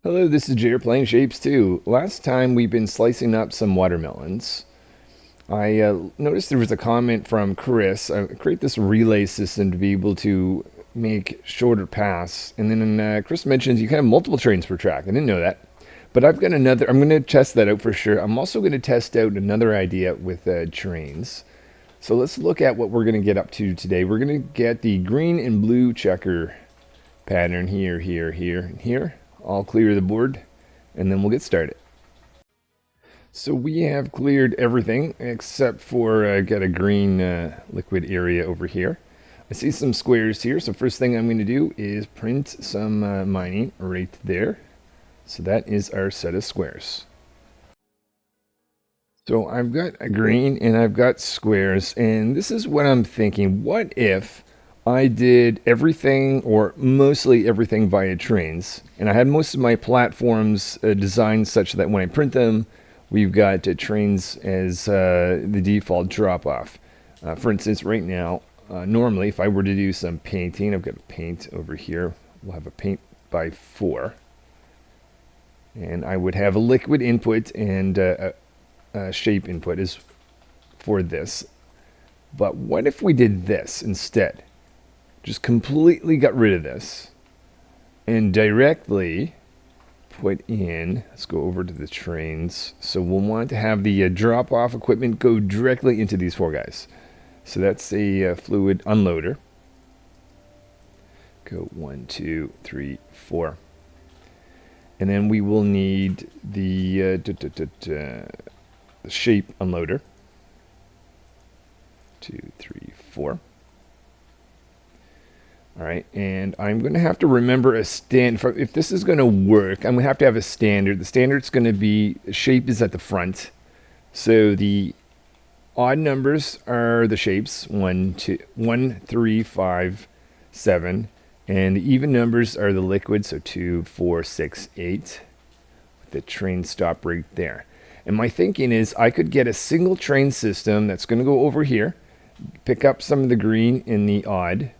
Hello, this is Jair playing Shapes 2. Last time we've been slicing up some watermelons. I noticed there was a comment from Chris. Create this relay system to be able to make shorter paths. And then Chris mentions you can have multiple trains per track. I didn't know that. But I've got another, I'm going to test that out for sure. I'm also going to test out another idea with trains. So let's look at what we're going to get up to today. We're going to get the green and blue checker pattern here, here, here, and here. I'll clear the board and then we'll get started. So we have cleared everything except for got a green liquid area over here. I see some squares here, so first thing I'm going to do is print some mining right there. So that is our set of squares. So I've got a green and I've got squares, and this is what I'm thinking. What if I did everything or mostly everything via trains, and I had most of my platforms designed such that when I print them, we've got trains as the default drop-off. For instance, right now, normally if I were to do some painting, I've got a paint over here. We'll have a paint by 4. And I would have a liquid input and a shape input is for this. But what if we did this instead? Just completely got rid of this and directly put in, let's go over to the trains. So we'll want to have the drop-off equipment go directly into these 4 guys. So that's a fluid unloader. Go 1, 2, 3, 4. And then we will need the shape unloader. 2, 3, 4. All right, and I'm going to have to remember a standard. If this is going to work, I'm going to have a standard. The standard's going to be shape is at the front. So the odd numbers are the shapes, 1, 2, 1, 3, 5, 7. And the even numbers are the liquid, so 2, 4, 6, 8. With the train stop right there. And my thinking is I could get a single train system that's going to go over here, pick up some of the green in the odd,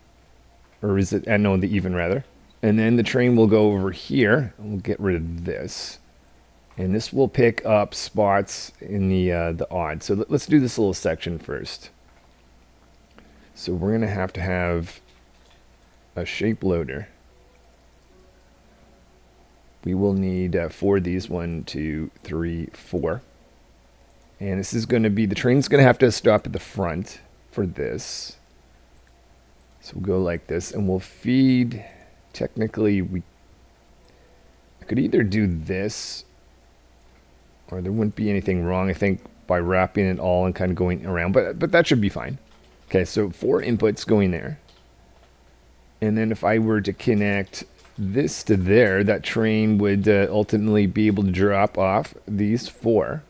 or is it, no, the even rather. And then the train will go over here, and we'll get rid of this. And this will pick up spots in the odd. So let's do this little section first. So we're going to have a shape loader. We will need 4 of these, 1, 2, 3, 4. And this is going to be, the train's going to have to stop at the front for this. So we'll go like this, and we'll feed, technically, I could either do this, or there wouldn't be anything wrong, I think, by wrapping it all and kind of going around, but that should be fine. Okay, so 4 inputs going there. And then if I were to connect this to there, that train would ultimately be able to drop off these 4.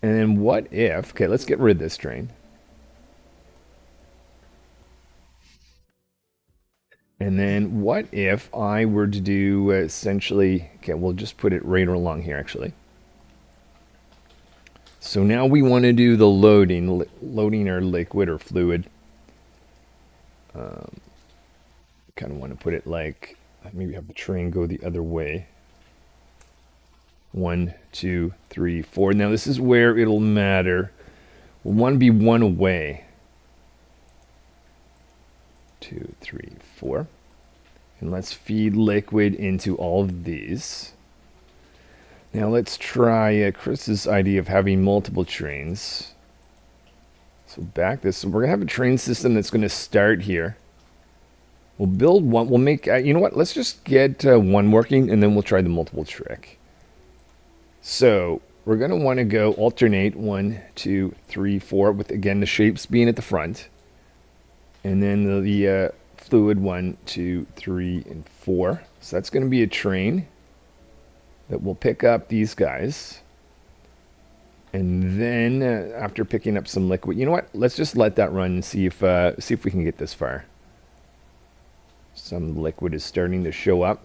And then what if, okay, let's get rid of this train. And then what if I were to do essentially, okay, we'll just put it right along here actually. So now we want to do the loading our liquid or fluid. Kind of want to put it like, maybe have the train go the other way. 1, 2, 3, 4. Now this is where it'll matter. We'll want to be 1 away. 2, 3, 4. And let's feed liquid into all of these. Now let's try Chris's idea of having multiple trains. So back this. So we're going to have a train system that's going to start here. We'll build one. We'll make, you know what? Let's just get 1 working and then we'll try the multiple trick. So we're going to want to go alternate 1, 2, 3, 4 with, again, the shapes being at the front. And then the fluid 1, 2, 3, and 4. So that's going to be a train that will pick up these guys. And then after picking up some liquid, you know what? Let's just let that run and see if we can get this far. Some liquid is starting to show up.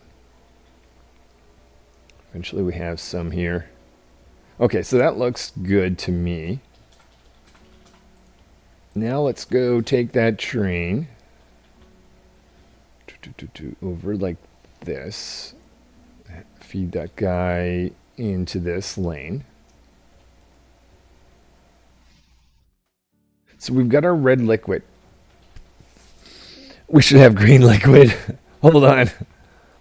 Eventually we have some here. Okay, so that looks good to me. Now let's go take that train over like this. Feed that guy into this lane. So we've got our red liquid. We should have green liquid. Hold on.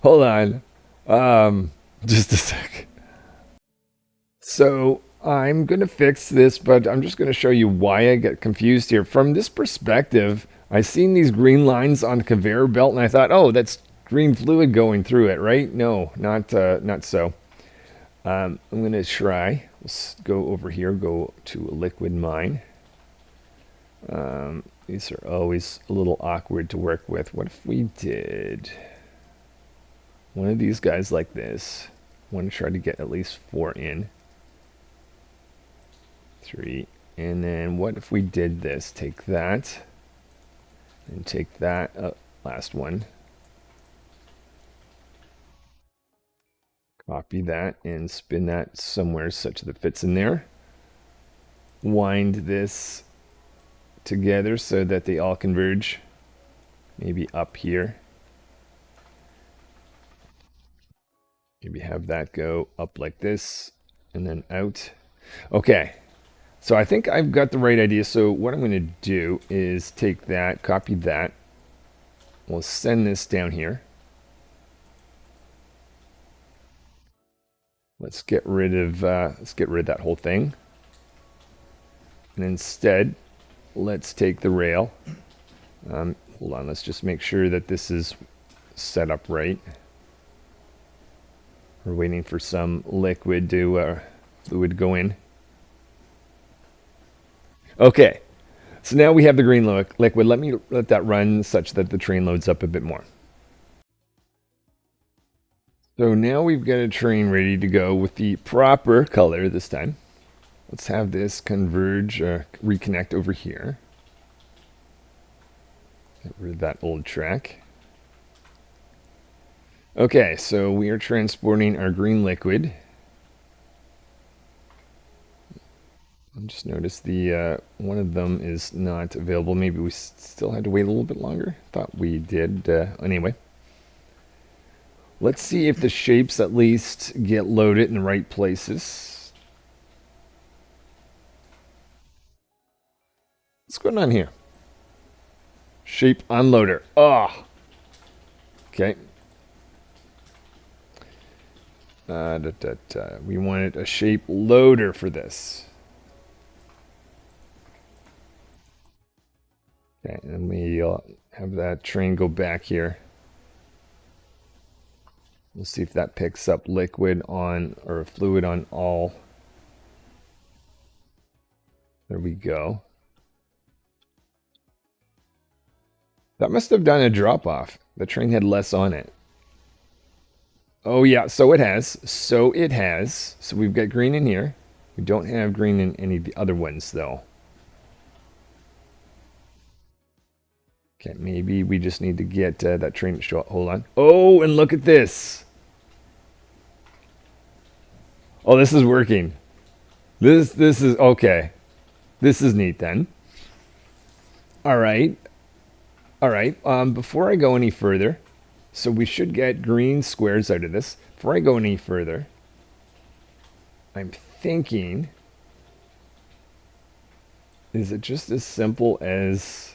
Hold on. Just a sec. So I'm going to fix this, but I'm just going to show you why I get confused here. From this perspective, I seen these green lines on the conveyor belt, and I thought, oh, that's green fluid going through it, right? No, not so. I'm going to try. Let's go over here, go to a liquid mine. These are always a little awkward to work with. What if we did one of these guys like this? I want to try to get at least 4 in. 3. And then what if we did this? Take that and take that last one. Copy that and spin that somewhere such that it fits in there. Wind this together so that they all converge. Maybe up here. Maybe have that go up like this and then out. Okay. So I think I've got the right idea. So what I'm going to do is take that, copy that. We'll send this down here. Let's get rid of that whole thing. And instead, let's take the rail. Hold on, let's just make sure that this is set up right. We're waiting for some liquid to fluid go in. Okay, so now we have the green liquid. Let me let that run such that the train loads up a bit more. So now we've got a train ready to go with the proper color this time. Let's have this converge, reconnect over here. Get rid of that old track. Okay, so we are transporting our green liquid. I just noticed the one of them is not available. Maybe we still had to wait a little bit longer. Thought we did. Anyway. Let's see if the shapes at least get loaded in the right places. What's going on here? Shape unloader. Oh. Okay. We wanted a shape loader for this. Okay, and we have that train go back here. We'll see if that picks up liquid on, or fluid on all. There we go. That must have done a drop off. The train had less on it. Oh yeah, so it has. So it has. So we've got green in here. We don't have green in any of the other ones though. Okay, maybe we just need to get that train to show up. Hold on. Oh, and look at this. Oh, this is working. This is okay. This is neat then. All right. All right. Before I go any further, so we should get green squares out of this. Before I go any further, I'm thinking, is it just as simple as,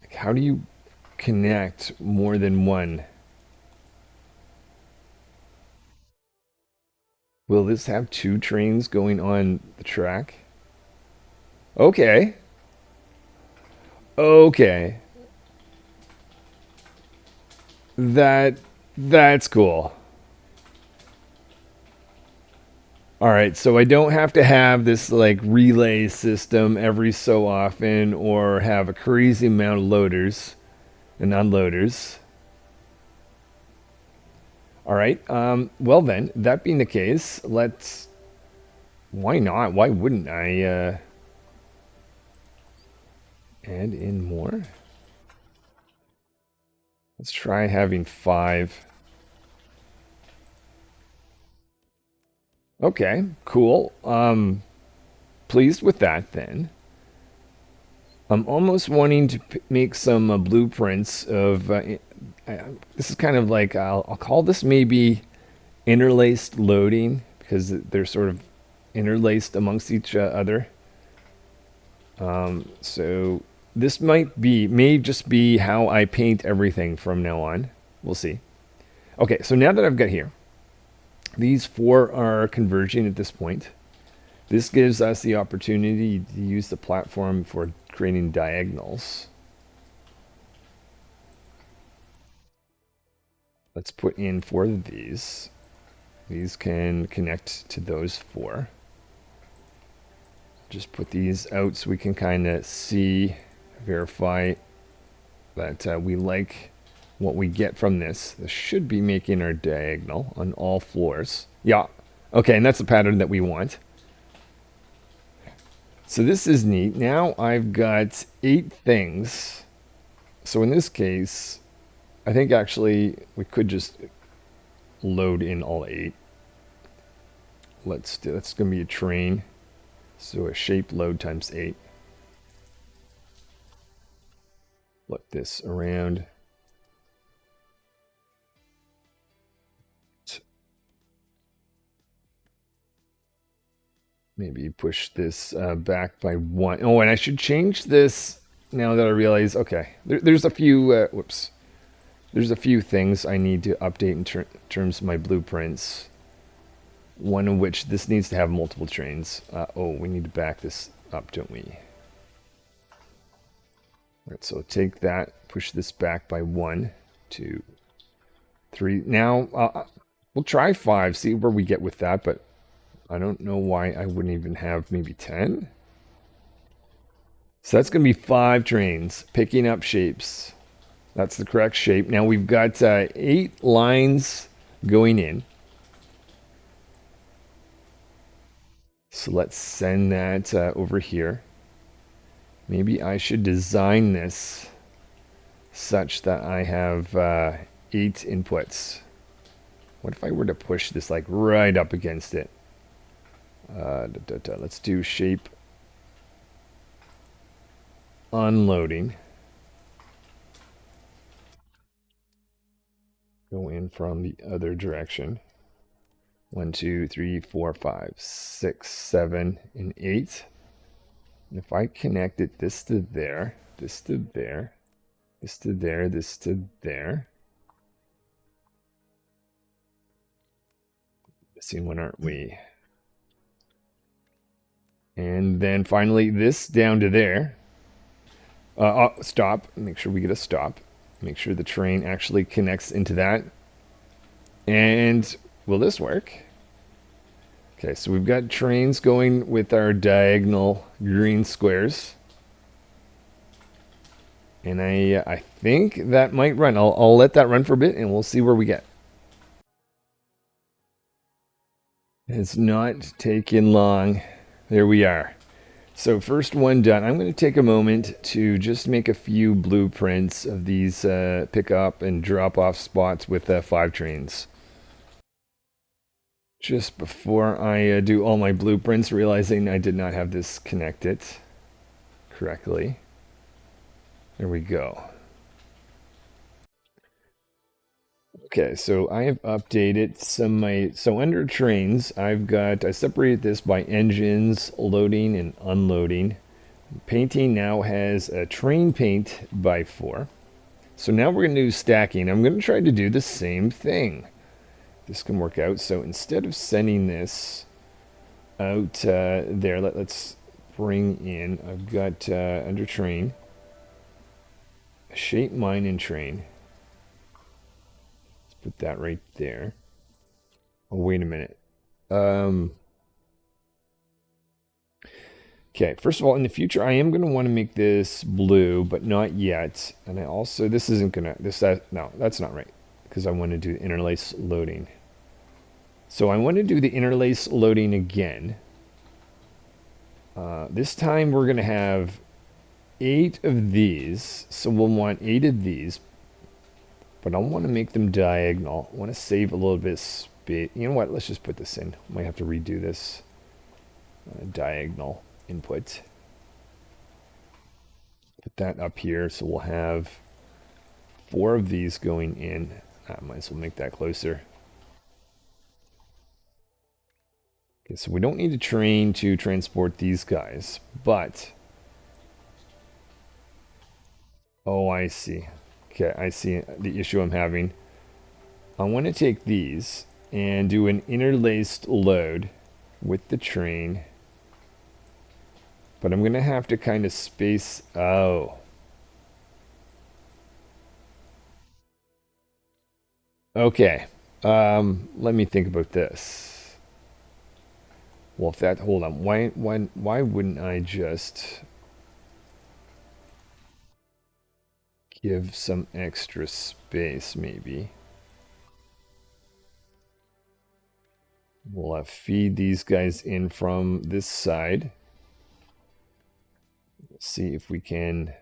like, how do you connect more than one? Will this have 2 trains going on the track? Okay. Okay. That's cool. All right, so I don't have to have this like relay system every so often or have a crazy amount of loaders and unloaders. All right. Well then, that being the case, let's. Why not? Why wouldn't I add in more? Let's try having 5. Okay, cool. Pleased with that then. I'm almost wanting to make some blueprints of. This is kind of like I'll call this maybe interlaced loading because they're sort of interlaced amongst each other. So this may just be how I paint everything from now on. We'll see. Okay, so now that I've got here, these four are converging at this point. This gives us the opportunity to use the platform for creating diagonals. Let's put in four of these. These can connect to those four. Just put these out so we can kind of see, verify that we like what we get from this. This should be making our diagonal on all floors. Yeah. Okay, and that's the pattern that we want. So this is neat. Now I've got 8 things. So in this case, I think actually we could just load in all 8. Let's do, that's going to be a train. So a shape load times 8. Flip this around. Maybe push this back by 1. Oh, and I should change this now that I realize, okay, there's a few, whoops. There's a few things I need to update in terms of my blueprints. One of which, this needs to have multiple trains. Oh, we need to back this up, don't we? Right, so take that, push this back by 1, 2, 3. Now, we'll try 5, see where we get with that, but I don't know why I wouldn't even have maybe 10. So that's going to be 5 trains picking up shapes. That's the correct shape. Now we've got 8 lines going in. So let's send that over here. Maybe I should design this such that I have 8 inputs. What if I were to push this like right up against it? Let's do shape unloading. Go in from the other direction. 1, 2, 3, 4, 5, 6, 7, and 8. And if I connected this to there, this to there, this to there, this to there. Missing one, aren't we? And then finally this down to there. Stop. Make sure we get a stop. Make sure the train actually connects into that. And will this work? Okay, so we've got trains going with our diagonal green squares. And I think that might run. I'll let that run for a bit and we'll see where we get. It's not taking long. There we are. So first one done. I'm going to take a moment to just make a few blueprints of these pick up and drop off spots with 5 trains. Just before I do all my blueprints, realizing I did not have this connected correctly. There we go. Okay, so I have updated so under trains, I separated this by engines, loading and unloading. Painting now has a train paint by 4. So now we're going to do stacking. I'm going to try to do the same thing. This can work out. So instead of sending this out there, let's bring in, I've got under train, shape mine in train. Let's put that right there. Oh, wait a minute. Okay, first of all, in the future, I am going to want to make this blue, but not yet. And I also, this isn't going to, no, that's not right. Because I want to do interlace loading. So I want to do the interlace loading again. This time we're going to have 8 of these. So we'll want 8 of these. But I want to make them diagonal. I want to save a little bit of space. You know what? Let's just put this in. Might have to redo this diagonal input. Put that up here, so we'll have 4 of these going in. I might as well make that closer. Okay, so we don't need a train to transport these guys, but... Oh, I see. Okay, I see the issue I'm having. I want to take these and do an interlaced load with the train. But I'm going to have to kind of space... Oh. Okay. Let me think about this. Well, if that... Hold on. Why wouldn't I just give some extra space, maybe? We'll feed these guys in from this side. Let's see if we can...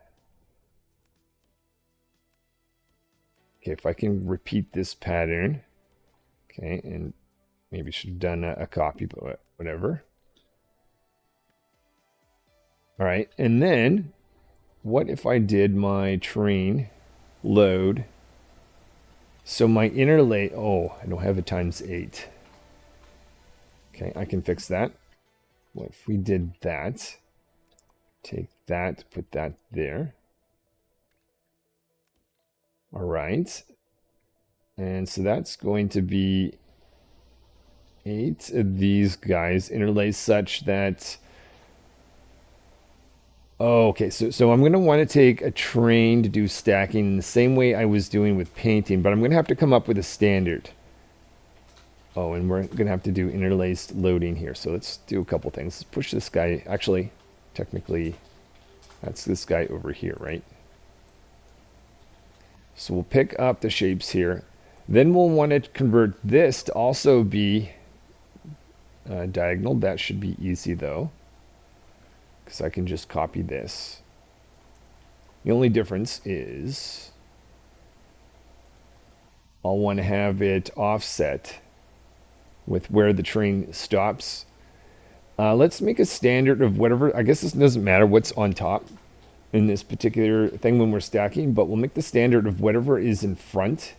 Okay, if I can repeat this pattern. Okay, and maybe should have done a copy, but whatever. All right, and then what if I did my train load? So my interlay... Oh, I don't have a ×8. Okay, I can fix that. What if we did that? Take that, put that there. All right. And so that's going to be 8 of these guys interlaced such that... Oh, okay, so I'm going to want to take a train to do stacking in the same way I was doing with painting, but I'm going to have to come up with a standard. Oh, and we're going to have to do interlaced loading here. So let's do a couple things. Let's push this guy. Actually, technically, that's this guy over here, right? So we'll pick up the shapes here. Then we'll want to convert this to also be diagonal. That should be easy, though, because I can just copy this. The only difference is I'll want to have it offset with where the train stops. Let's make a standard of whatever. I guess this doesn't matter what's on top in this particular thing when we're stacking, but we'll make the standard of whatever is in front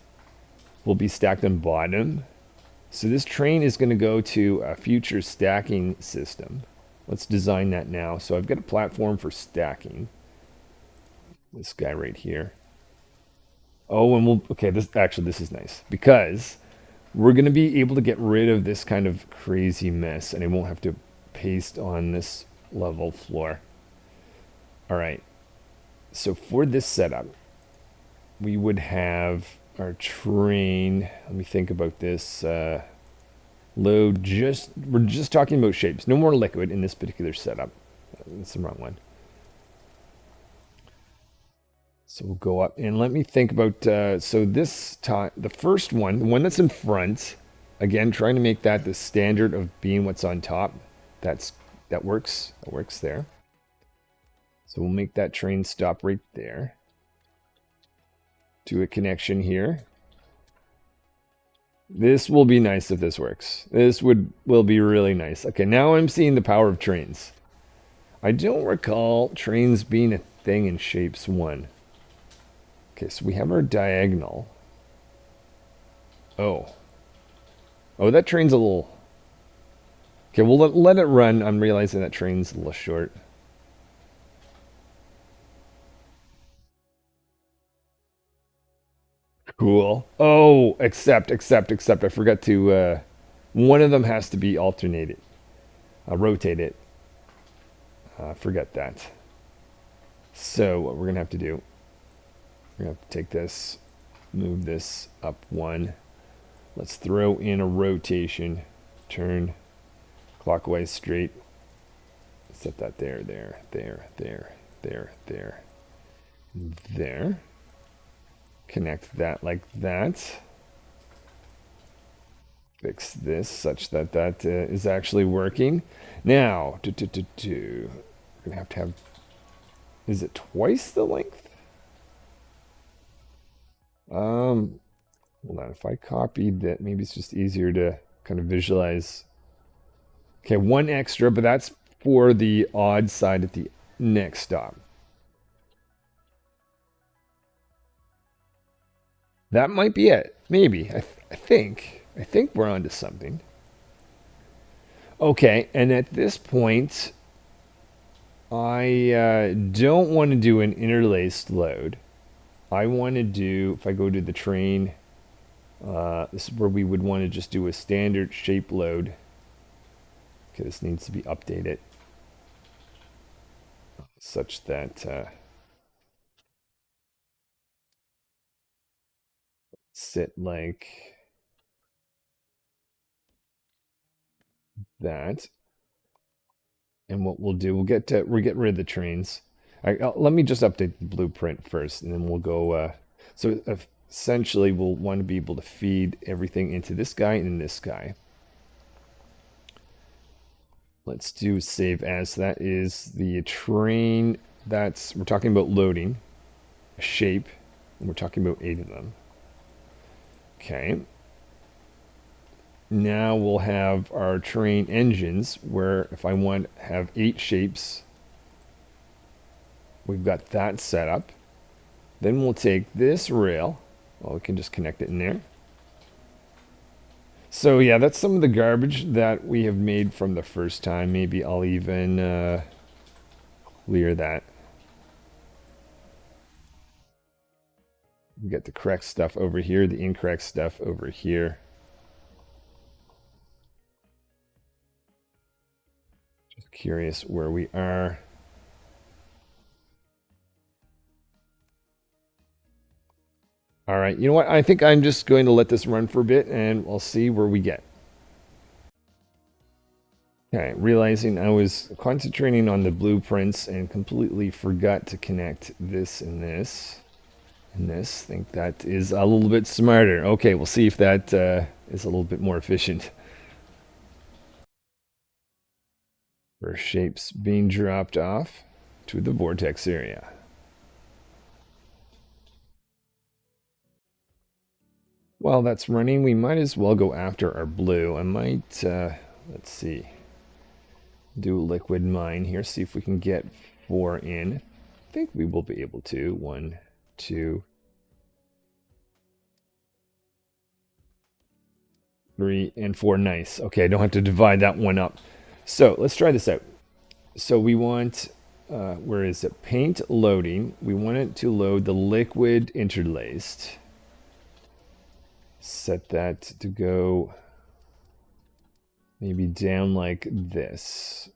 will be stacked on bottom. So this train is going to go to a future stacking system. Let's design that now. So I've got a platform for stacking. This guy right here. Oh, and we'll... Okay, this is nice because we're going to be able to get rid of this kind of crazy mess, and I won't have to paste on this level floor. All right. So for this setup, we would have our train. Let me think about this. Load we're just talking about shapes. No more liquid in this particular setup. That's the wrong one. So we'll go up and let me think about, so this time, the first one, the one that's in front, again, trying to make that the standard of being what's on top. That works there. So we'll make that train stop right there. Do a connection here. This will be nice if this works. This will be really nice. Okay, now I'm seeing the power of trains. I don't recall trains being a thing in Shapes 1. Okay, so we have our diagonal. Oh, that train's a little... Okay, we'll let it run. I'm realizing that train's a little short. Cool. Oh, except. I forgot to... one of them has to be alternated. Rotate it. Forget that. So what we're going to have to do... We're going to have to take this, move this up 1. Let's throw in a rotation. Turn clockwise straight. Set that there. Connect that like that. Fix this such that that is actually working. Now, we're going to have... Is it twice the length? Hold on. If I copied that, maybe it's just easier to kind of visualize. Okay, 1 extra, but that's for the odd side at the next stop. That might be it. Maybe. I think. I think we're onto something. Okay, and at this point, I don't want to do an interlaced load. I want to do, if I go to the train, this is where we would want to just do a standard shape load. Okay, this needs to be updated such that sit like that. And what we'll do, we'll get rid of the trains. Let me just update the blueprint first, and then we'll go. So essentially, we'll want to be able to feed everything into this guy and this guy. Let's do save as. That is the train. We're talking about loading a shape, and we're talking about 8 of them. Okay. Now we'll have our train engines where if I want to have 8 shapes, we've got that set up. Then we'll take this rail. Well, we can just connect it in there. So yeah, that's some of the garbage that we have made from the first time. Maybe I'll even clear that. We get the correct stuff over here, the incorrect stuff over here. Just curious where we are. All right, you know what? I think I'm just going to let this run for a bit and we'll see where we get. Okay, realizing I was concentrating on the blueprints and completely forgot to connect this and this and this. I think that is a little bit smarter. Okay, we'll see if that is a little bit more efficient. For shapes being dropped off to the vortex area. While that's running, we might as well go after our blue. I might, let's see, do a liquid mine here, see if we can get 4 in. I think we will be able to. 1, 2, 3, and 4. Nice. Okay, I don't have to divide that one up. So let's try this out. So we want, where is it? Paint loading. We want it to load the liquid interlaced. Set that to go maybe down like this.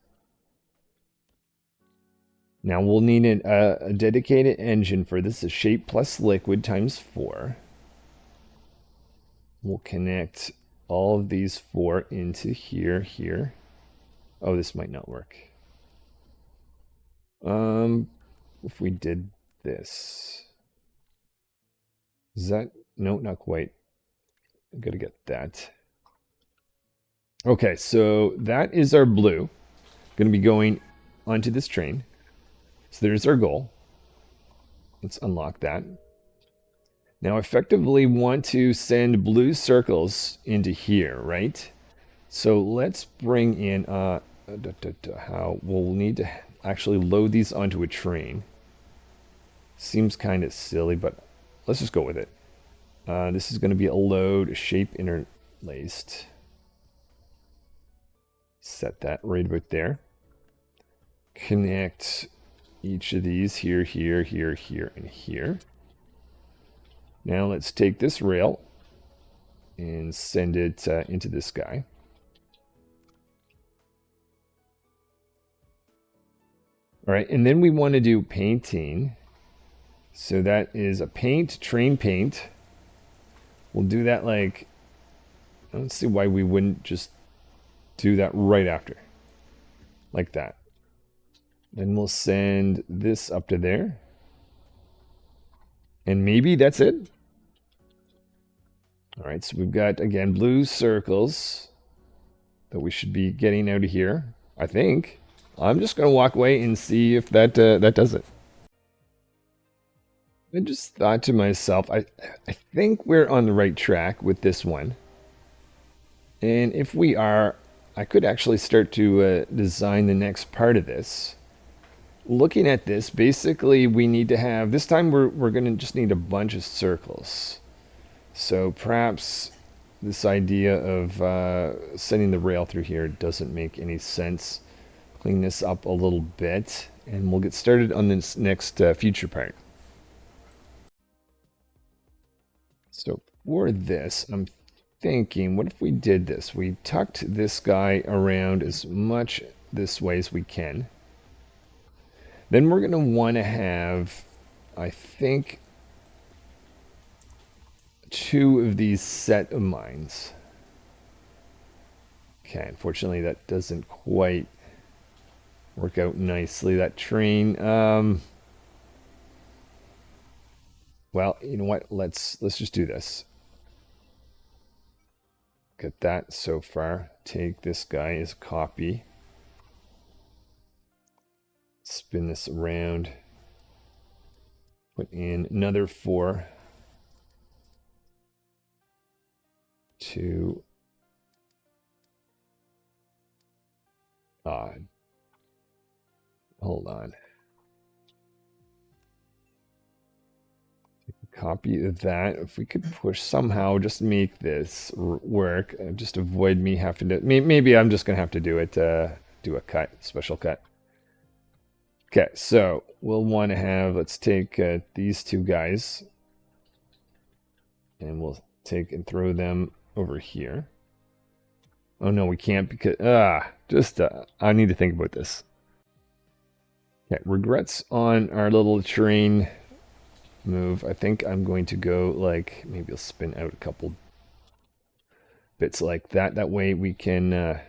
Now we'll need a dedicated engine for this. A shape plus liquid times 4. We'll connect all of these 4 into here. Oh, this might not work. If we did this. Is that, no, not quite. I gotta get that. Okay, so that is our blue. Gonna be going onto this train. So there's our goal. Let's unlock that. Now effectively want to send blue circles into here, right? So let's bring in, how we'll need to actually load these onto a train. Seems kind of silly, but let's just go with it. This is going to be a load, a shape interlaced. Set that right about there. Connect each of these here, here, and here. Now let's take this rail and send it into this guy. All right, and then we want to do painting. So that is a paint, train paint. We'll do that like, I don't see why we wouldn't just do that right after. Like that. Then we'll send this up to there. And maybe that's it. All right, so we've got, again, blue circles that we should be getting out of here, I think. I'm just going to walk away and see if that does it. I just thought to myself, I think we're on the right track with this one. And if we are, I could actually start to design the next part of this. Looking at this, basically we need to have, this time we're going to just need a bunch of circles. So perhaps this idea of sending the rail through here doesn't make any sense. Clean this up a little bit, and we'll get started on this next future part. So for this, I'm thinking, what if we did this? We tucked this guy around as much this way as we can. Then we're going to want to have, I think, two of these set of mines. Okay, unfortunately that doesn't quite work out nicely. That train, well, you know what? Let's just do this. Get that so far. Take this guy as a copy. Spin this around. Put in another 4 to hold on. Copy of that. If we could push somehow, just make this work. Just avoid me having to. Maybe I'm just gonna have to do it. Do a cut, special cut. Okay, so we'll want to have. Let's take these two guys, and we'll take and throw them over here. Oh no, we can't because I need to think about this. Okay, regrets on our little train move. I think I'm going to go like, maybe I'll spin out a couple bits like that. That way we can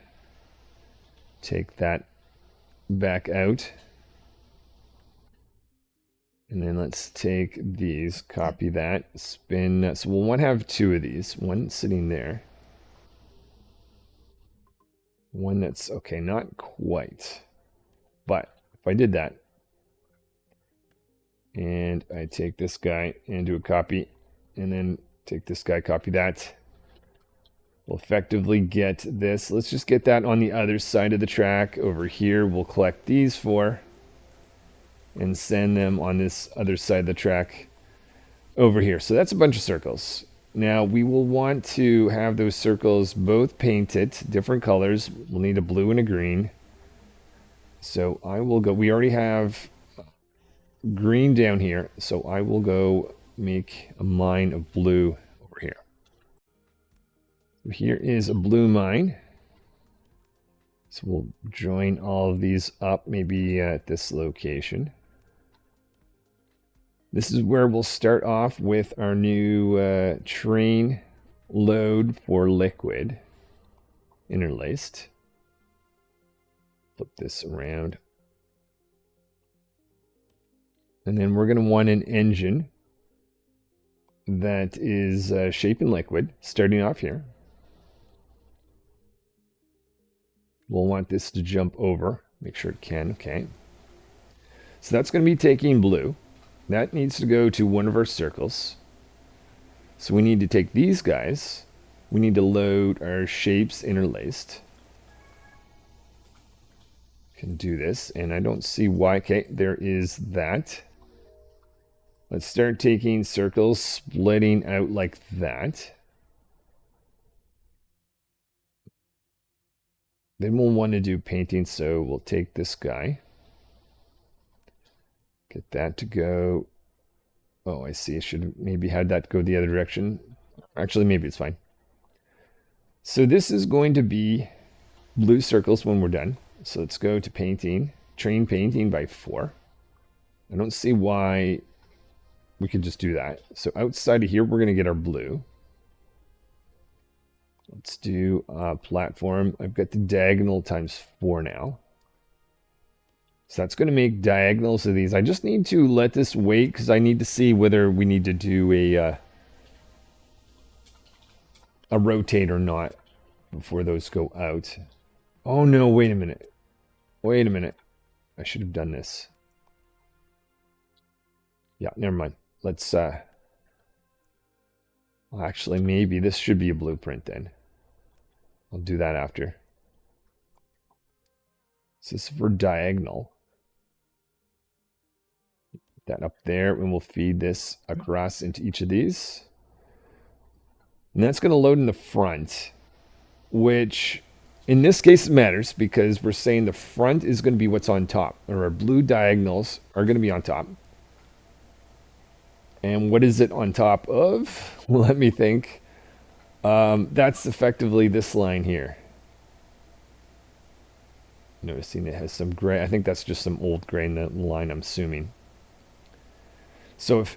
take that back out. And then let's take these, copy that, spin. So we'll want to have 2 of these. One sitting there. One that's, okay, not quite. But if I did that, and I take this guy and do a copy, and then take this guy, copy that, we'll effectively get this. Let's just get that on the other side of the track. Over here, we'll collect these 4 and send them on this other side of the track over here. So that's a bunch of circles. Now we will want to have those circles both painted different colors. We'll need a blue and a green. So I will go, we already have green down here, so I will go make a mine of blue over here. So here is a blue mine. So we'll join all of these up, maybe at this location. This is where we'll start off with our new train load for liquid. Interlaced. Flip this around. And then we're going to want an engine that is shaping liquid, starting off here. We'll want this to jump over. Make sure it can. Okay. So that's going to be taking blue. That needs to go to one of our circles. So we need to take these guys. We need to load our shapes interlaced. Can do this, and I don't see why. Okay, there is that. Let's start taking circles, splitting out like that. Then we'll want to do painting, so we'll take this guy. Get that to go. Oh, I see. I should have maybe had that go the other direction. Actually, maybe it's fine. So this is going to be blue circles when we're done. So let's go to painting. Train painting by 4. I don't see why we could just do that. So outside of here, we're going to get our blue. Let's do platform. I've got the diagonal times 4 now. So that's going to make diagonals of these. I just need to let this wait because I need to see whether we need to do a rotate or not before those go out. Oh no, wait a minute. Wait a minute. I should have done this. Yeah, never mind. Let's actually, maybe this should be a blueprint then. I'll do that after. So this is for diagonal. That up there, and we'll feed this across into each of these. And that's going to load in the front, which in this case matters because we're saying the front is going to be what's on top, or our blue diagonals are going to be on top. And what is it on top of? Well, let me think. That's effectively this line here. Noticing it has some gray. I think that's just some old gray in the line, I'm assuming. So if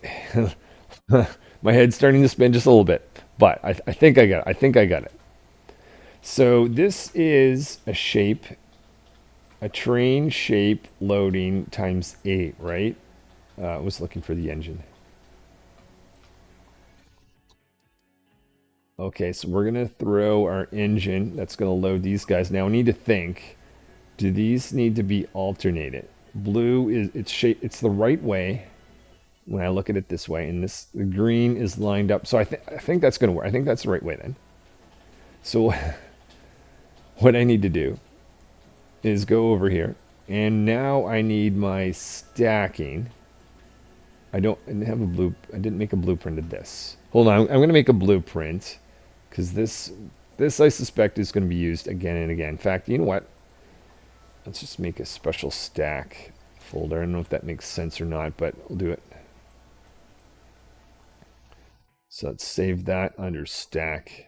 my head's starting to spin just a little bit, but I think I got it. I think I got it. So this is a shape, a train shape loading times 8, right? I was looking for the engine. Okay, so we're gonna throw our engine. That's gonna load these guys. Now we need to think. Do these need to be alternated? Blue is it's shape. It's the right way when I look at it this way, and this the green is lined up. So I think that's gonna work. I think that's the right way then. So what I need to do is go over here, and now I need my stacking. I didn't have a blue. I didn't make a blueprint of this. Hold on, I'm going to make a blueprint because this I suspect is going to be used again and again. In fact, you know what? Let's just make a special stack folder. I don't know if that makes sense or not, but we'll do it. So let's save that under stack.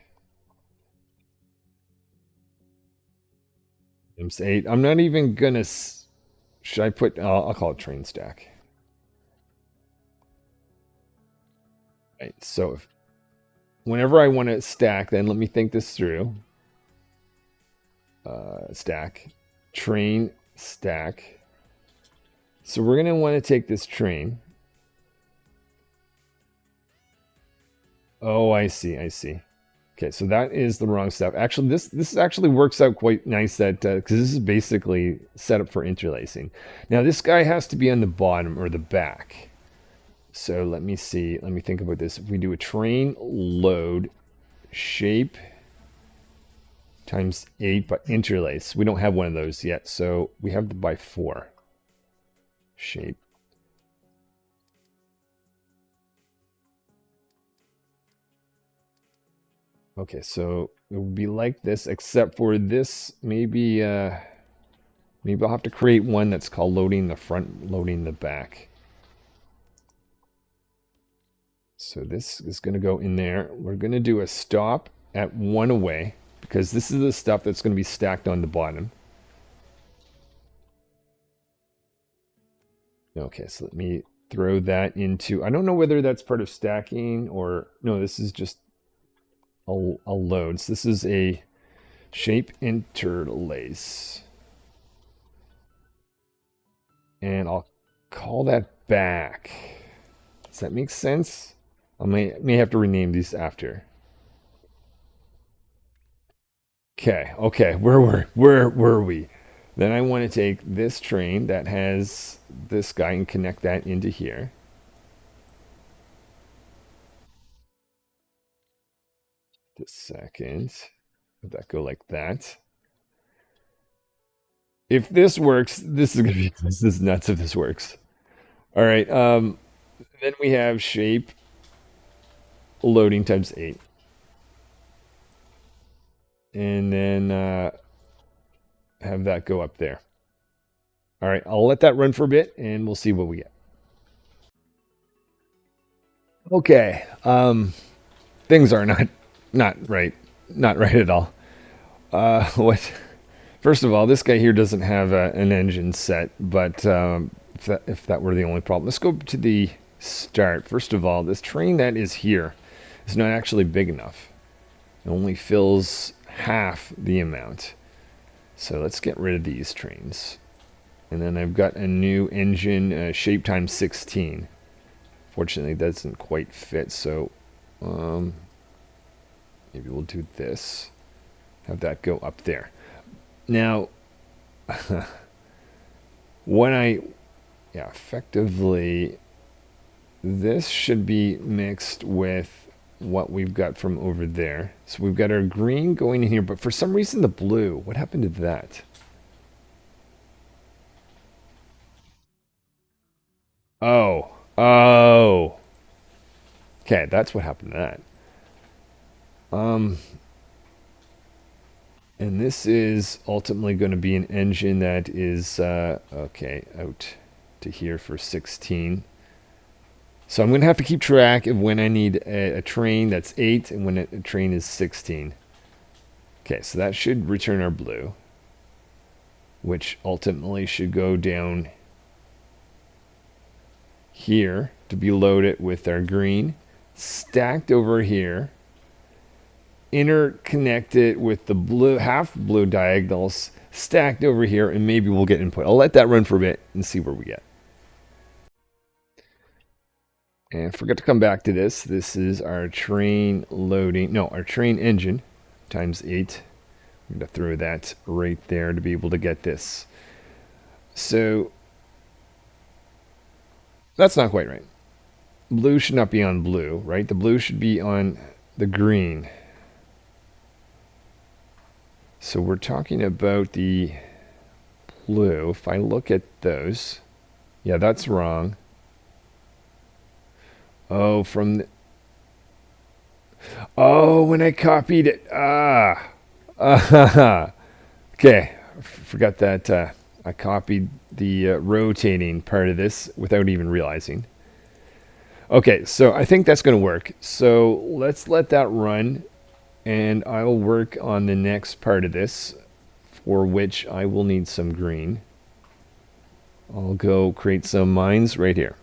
M8. I'm not even gonna. Should I put? I'll call it train stack. Right. So whenever I want to stack, then let me think this through. Stack, train stack. So we're gonna want to take this train. Oh, I see. I see. Okay, so that is the wrong stuff. Actually, this actually works out quite nice that because this is basically set up for interlacing. Now this guy has to be on the bottom or the back. So let me see. Let me think about this. If we do a train load shape times 8 but interlace, we don't have one of those yet. So we have the by 4 shape. Okay, so it would be like this, except for this. Maybe maybe I'll have to create one that's called loading the front, loading the back. So this is going to go in there. We're going to do a stop at 1 away because this is the stuff that's going to be stacked on the bottom. Okay, so let me throw that into, I don't know whether that's part of stacking or, no, this is just a load. So this is a shape interlace. And I'll call that back. Does that make sense? I may have to rename these after. Okay, where were we? Then I want to take this train that has this guy and connect that into here. The second, let that go like that. If this works, this is gonna be this is nuts if this works. All right, then we have shape loading times 8. And then have that go up there. All right, I'll let that run for a bit and we'll see what we get. Okay, things are not right, not right at all. What? First of all, this guy here doesn't have an engine set, but if that were the only problem, let's go to the start. First of all, this train that is here is not actually big enough. It only fills half the amount. So let's get rid of these trains. And then I've got a new engine, shape times 16. Fortunately, it doesn't quite fit, so maybe we'll do this. Have that go up there. Now, effectively, this should be mixed with what we've got from over there. So we've got our green going in here, but for some reason the blue, what happened to that? Oh. Okay, that's what happened to that. Um, and this is ultimately going to be an engine that is, okay, out to here for 16. So I'm going to have to keep track of when I need a train that's 8 and when a train is 16. Okay, so that should return our blue, which ultimately should go down here to be loaded with our green, stacked over here, interconnected with the blue, half blue diagonals, stacked over here, and maybe we'll get input. I'll let that run for a bit and see where we get. And forget to come back to this. This is our train loading, no, our train engine times 8. I'm going to throw that right there to be able to get this. So that's not quite right. Blue should not be on blue, right? The blue should be on the green. So we're talking about the blue. If I look at those, yeah, that's wrong. Oh, from the, oh, when I copied it. Okay, forgot that I copied the rotating part of this without even realizing. Okay, so I think that's going to work. So let's let that run, and I'll work on the next part of this, for which I will need some green. I'll go create some mines right here.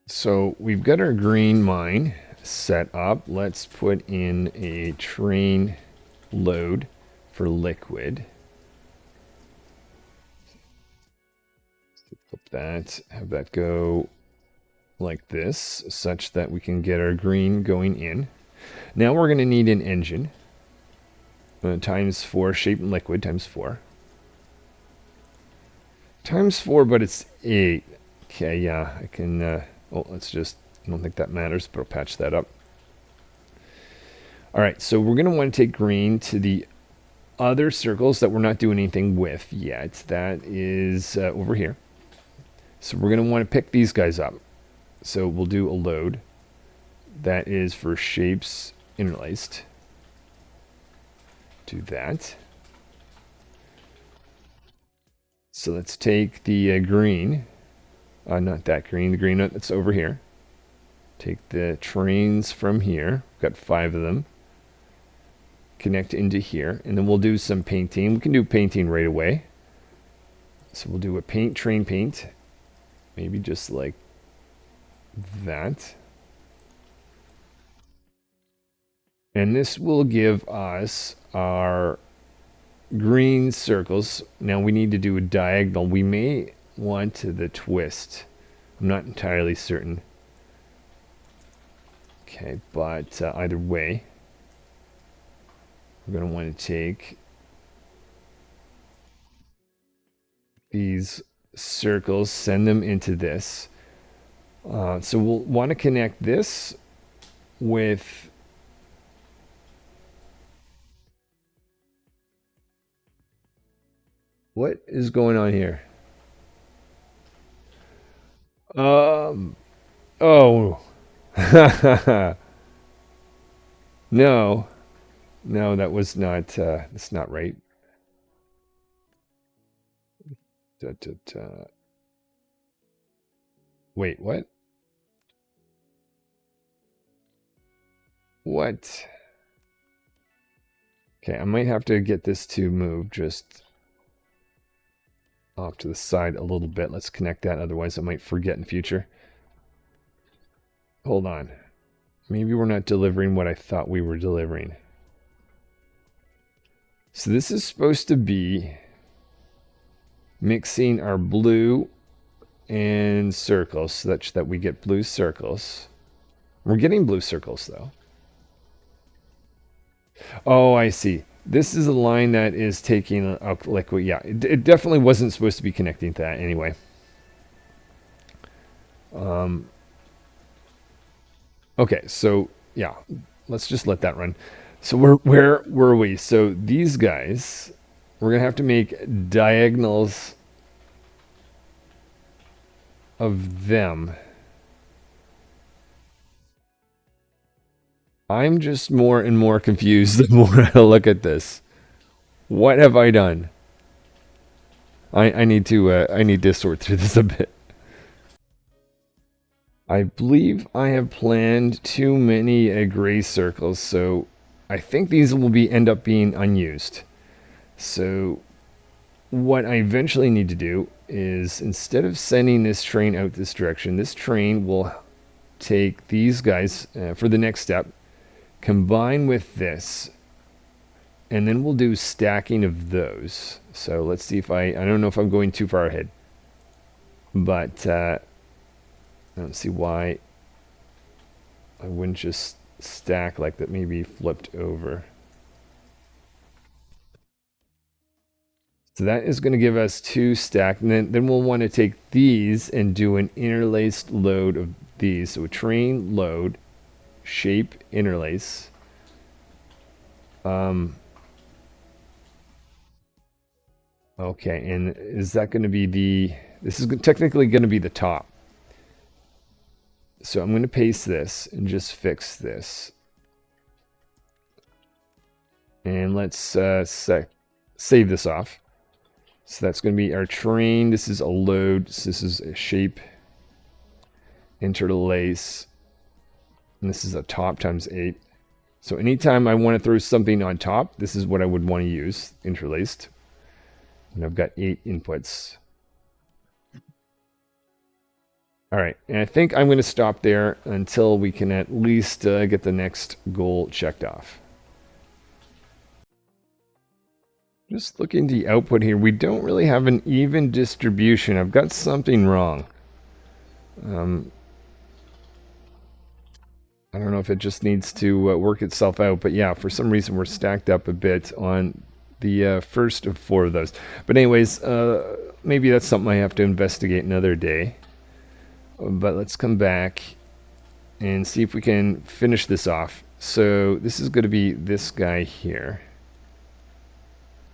So we've got our green mine set up. Let's put in a train load for liquid. Flip that, have that go like this, such that we can get our green going in. Now we're going to need an engine. Times 4, shape and liquid, times 4. Times 4, but it's 8. Okay, yeah, I can, oh, let's just, I don't think that matters, but I'll patch that up. All right, so we're going to want to take green to the other circles that we're not doing anything with yet. That is over here. So we're going to want to pick these guys up. So we'll do a load. That is for shapes interlaced. Do that. So let's take the green. Not that green, the green that's over here. Take the trains from here. We've got 5 of them. Connect into here, and then we'll do some painting. We can do painting right away. So we'll do a paint, train paint. Maybe just like that. And this will give us our green circles. Now we need to do a diagonal. We may want to the twist. I'm not entirely certain. Okay, but either way, we're going to want to take these circles, send them into this. So we'll want to connect this with what is going on here? Oh. No. No, that was not, that's not right. Da, da, da. Wait, what? What? Okay, I might have to get this to move just off to the side a little bit. Let's connect that, otherwise I might forget in future. Hold on. Maybe we're not delivering what I thought we were delivering. So this is supposed to be mixing our blue and circles such that we get blue circles. We're getting blue circles though. Oh, I see. This is a line that is taking a liquid. Yeah, it definitely wasn't supposed to be connecting to that anyway. Okay, so yeah, let's just let that run. So where were we? So these guys, we're gonna have to make diagonals of them. I'm just more and more confused the more I look at this. What have I done? I need to sort through this a bit. I believe I have planned too many gray circles, so I think these will be end up being unused. So what I eventually need to do is, instead of sending this train out this direction, this train will take these guys for the next step, combine with this, and then we'll do stacking of those. So let's see if I don't know if I'm going too far ahead, but I don't see why I wouldn't just stack like that, maybe flipped over. So that is going to give us two stack, and then we'll want to take these and do an interlaced load of these. So a train load, shape, interlace. Okay, and is that going to be this is technically going to be the top. So I'm going to paste this and just fix this. And let's save this off. So that's going to be our train. This is a load. So this is a shape, interlace. And this is a top times 8. So anytime I want to throw something on top, this is what I would want to use, interlaced. And I've got 8 inputs. All right, and I think I'm going to stop there until we can at least get the next goal checked off. Just looking at the output here, we don't really have an even distribution. I've got something wrong. I don't know if it just needs to work itself out, but yeah, for some reason we're stacked up a bit on the first of 4 of those. But anyways, maybe that's something I have to investigate another day. But let's come back and see if we can finish this off. So this is going to be this guy here.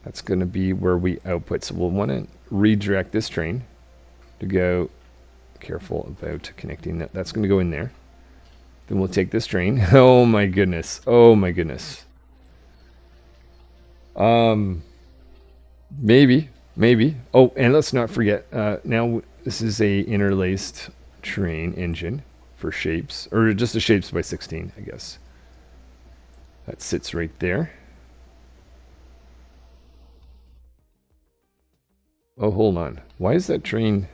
That's going to be where we output. So we'll want to redirect this train to go, careful about connecting that. That's going to go in there. Then we'll take this train. Oh my goodness. Oh my goodness. Maybe. Oh, and let's not forget, now this is a interlaced train engine for shapes, or just a shapes by 16, I guess. That sits right there. Oh, hold on. Why is that train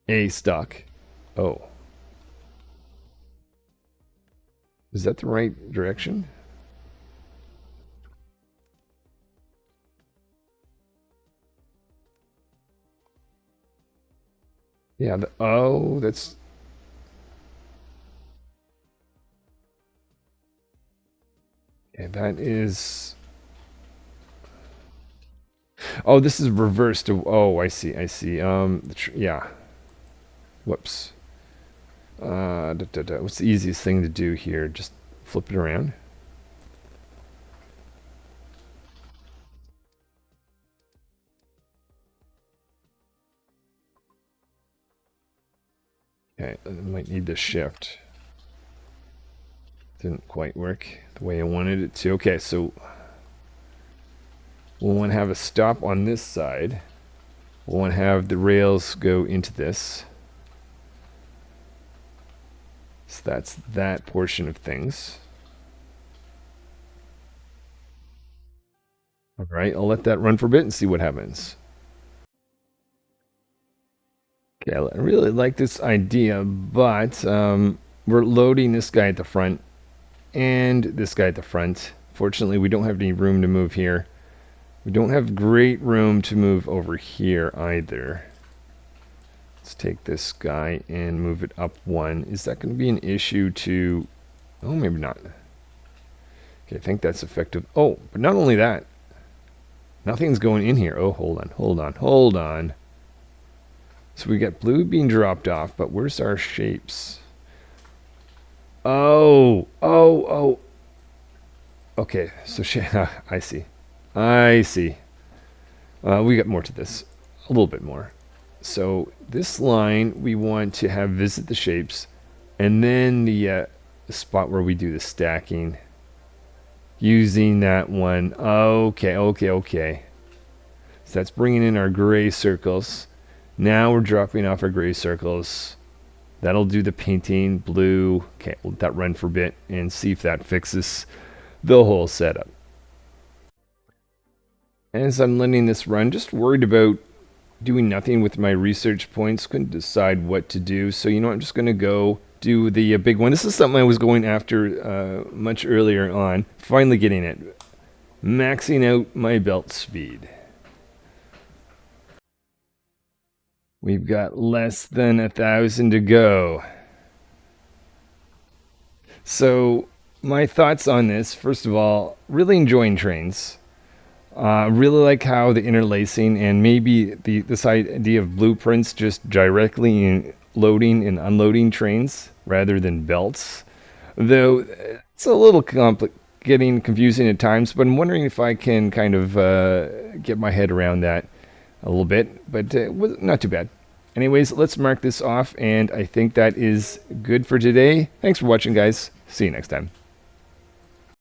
A stuck? Oh. Is that the right direction? Yeah, oh, that's... Yeah, that is... Oh, this is reversed. Oh, I see. Yeah. Whoops. What's the easiest thing to do here? Just flip it around. Okay, I might need to shift. Didn't quite work the way I wanted it to. Okay, so we'll want to have a stop on this side. We'll want to have the rails go into this. So that's that portion of things. All right, I'll let that run for a bit and see what happens. Okay, I really like this idea, but we're loading this guy at the front and this guy at the front. Fortunately, we don't have any room to move here. We don't have great room to move over here either. Let's take this guy and move it up 1. Is that going to be an issue to... Oh, maybe not. Okay, I think that's effective. Oh, but not only that. Nothing's going in here. Oh, hold on. So we got blue being dropped off, but where's our shapes? Oh. Okay, so I see. We got more to this. A little bit more. So this line we want to have visit the shapes, and then the the spot where we do the stacking. Using that one. Okay, okay, okay. So that's bringing in our gray circles. Now we're dropping off our gray circles. That'll do the painting. Blue. Okay, let that run for a bit and see if that fixes the whole setup. As I'm letting this run, just worried about doing nothing with my research points. Couldn't decide what to do. So, you know, I'm just going to go do the big one. This is something I was going after much earlier on. Finally getting it. Maxing out my belt speed. We've got less than 1,000 to go. So, my thoughts on this, first of all, really enjoying trains. Really like how the interlacing and maybe this idea of blueprints just directly in loading and unloading trains rather than belts. Though it's a little getting confusing at times, but I'm wondering if I can kind of get my head around that a little bit, but not too bad. Anyways, let's mark this off, and I think that is good for today. Thanks for watching, guys. See you next time.